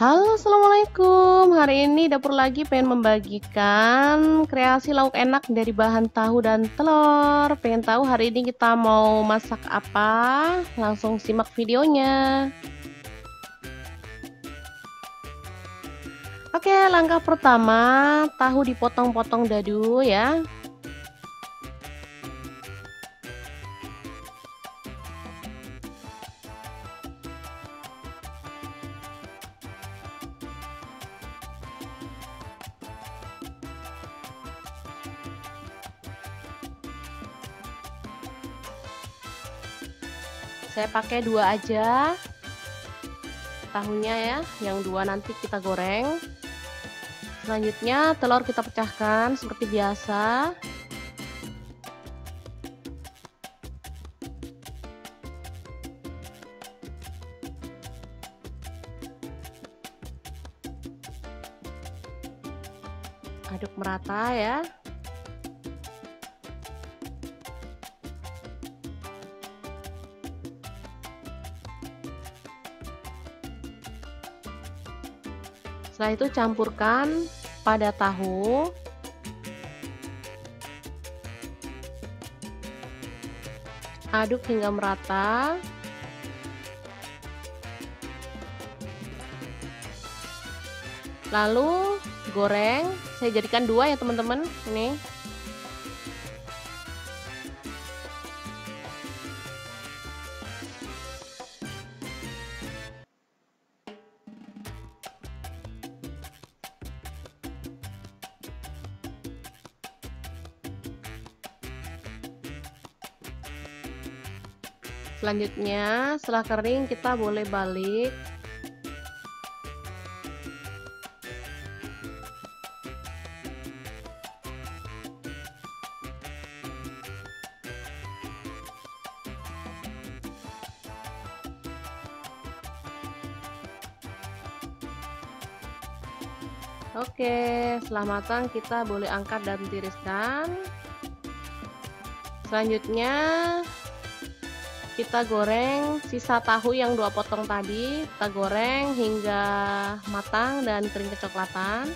Halo, assalamualaikum. Hari ini dapur lagi pengen membagikan kreasi lauk enak dari bahan tahu dan telur. Pengen tahu hari ini kita mau masak apa? Langsung simak videonya. Oke, langkah pertama, tahu dipotong-potong dadu ya. Saya pakai 2 aja tahunya ya, yang 2 nanti kita goreng. Selanjutnya telur kita pecahkan seperti biasa. Aduk merata ya. Setelah itu campurkan pada tahu. Aduk hingga merata. Lalu goreng. Saya jadikan 2 ya teman-teman. Ini. Selanjutnya setelah kering kita boleh balik. Oke, setelah matang kita boleh angkat dan tiriskan. Selanjutnya kita goreng sisa tahu yang 2 potong tadi, kita goreng hingga matang dan kering kecoklatan.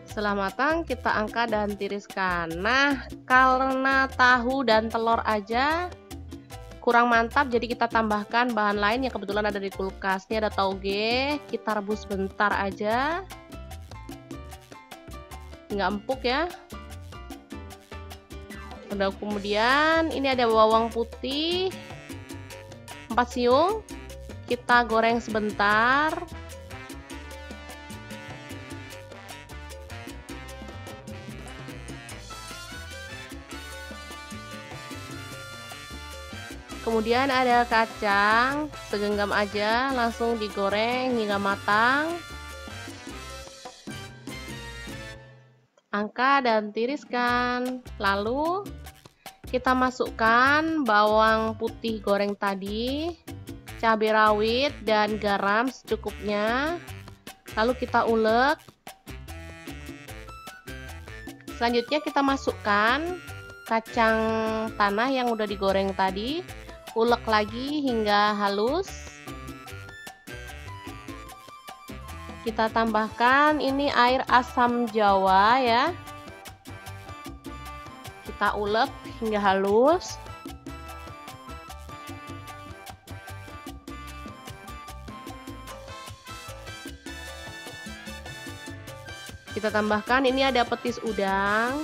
Setelah matang kita angkat dan tiriskan. Nah, karena tahu dan telur aja kurang mantap, jadi kita tambahkan bahan lain yang kebetulan ada di kulkas. Ini ada tauge, kita rebus bentar aja nggak empuk ya. Kemudian ini ada bawang putih 4 siung, kita goreng sebentar. Kemudian ada kacang, segenggam aja, langsung digoreng hingga matang. Angkat dan tiriskan. Lalu kita masukkan bawang putih goreng tadi, cabai rawit dan garam secukupnya. Lalu kita ulek. Selanjutnya kita masukkan kacang tanah yang udah digoreng tadi. Ulek lagi hingga halus. Kita tambahkan ini air asam jawa ya. Kita ulek hingga halus. Kita tambahkan ini ada petis udang.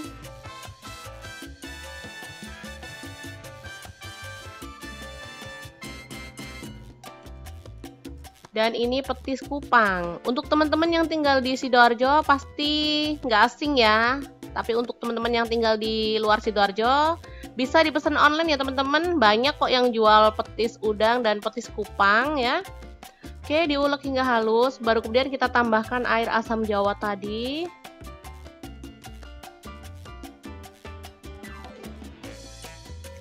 Dan ini petis kupang. Untuk teman-teman yang tinggal di Sidoarjo pasti nggak asing ya. Tapi untuk teman-teman yang tinggal di luar Sidoarjo bisa dipesan online ya teman-teman. Banyak kok yang jual petis udang dan petis kupang ya. Oke, diulek hingga halus. Baru kemudian kita tambahkan air asam jawa tadi.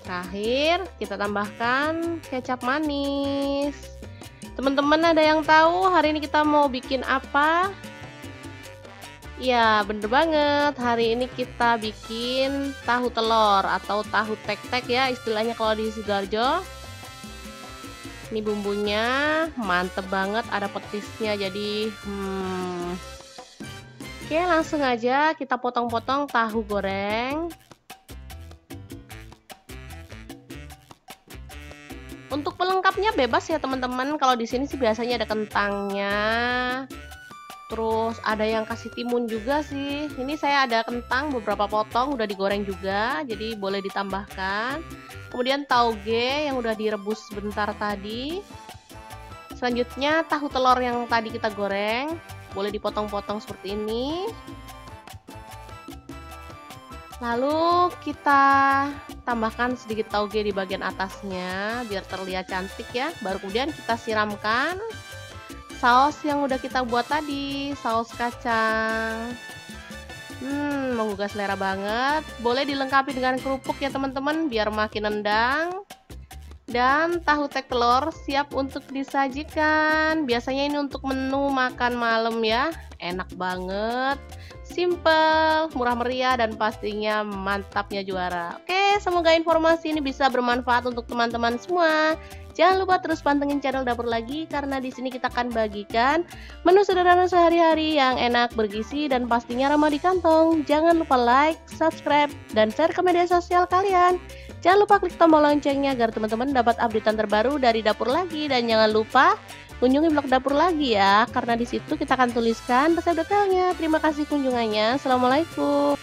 Terakhir kita tambahkan kecap manis. Teman-teman ada yang tahu hari ini kita mau bikin apa? Ya, bener banget. Hari ini kita bikin tahu telur atau tahu tek-tek ya istilahnya kalau di Sidoarjo. Ini bumbunya mantep banget, ada petisnya. Jadi, oke, langsung aja kita potong-potong tahu goreng. Untuk pelengkapnya bebas ya teman-teman. Kalau di sini sih biasanya ada kentangnya. Terus ada yang kasih timun juga sih. Ini saya ada kentang beberapa potong udah digoreng juga, jadi boleh ditambahkan. Kemudian tauge yang udah direbus sebentar tadi. Selanjutnya tahu telur yang tadi kita goreng, boleh dipotong-potong seperti ini. Lalu kita tambahkan sedikit tauge di bagian atasnya biar terlihat cantik ya. Baru kemudian kita siramkan saus yang udah kita buat tadi, saus kacang. Menggugah selera banget. Boleh dilengkapi dengan kerupuk ya teman-teman biar makin nendang. Dan tahu tek telur siap untuk disajikan. Biasanya ini untuk menu makan malam ya. Enak banget. Simple, murah meriah, dan pastinya mantapnya juara. Oke, semoga informasi ini bisa bermanfaat untuk teman-teman semua. Jangan lupa terus pantengin channel Dapur Lagi karena di sini kita akan bagikan menu sederhana sehari-hari yang enak, bergizi, dan pastinya ramah di kantong. Jangan lupa like, subscribe, dan share ke media sosial kalian. Jangan lupa klik tombol loncengnya agar teman-teman dapat updatean terbaru dari Dapur Lagi, dan jangan lupa kunjungi blog Dapur Lagi ya, karena di situ kita akan tuliskan resep detailnya. Terima kasih kunjungannya. Assalamualaikum.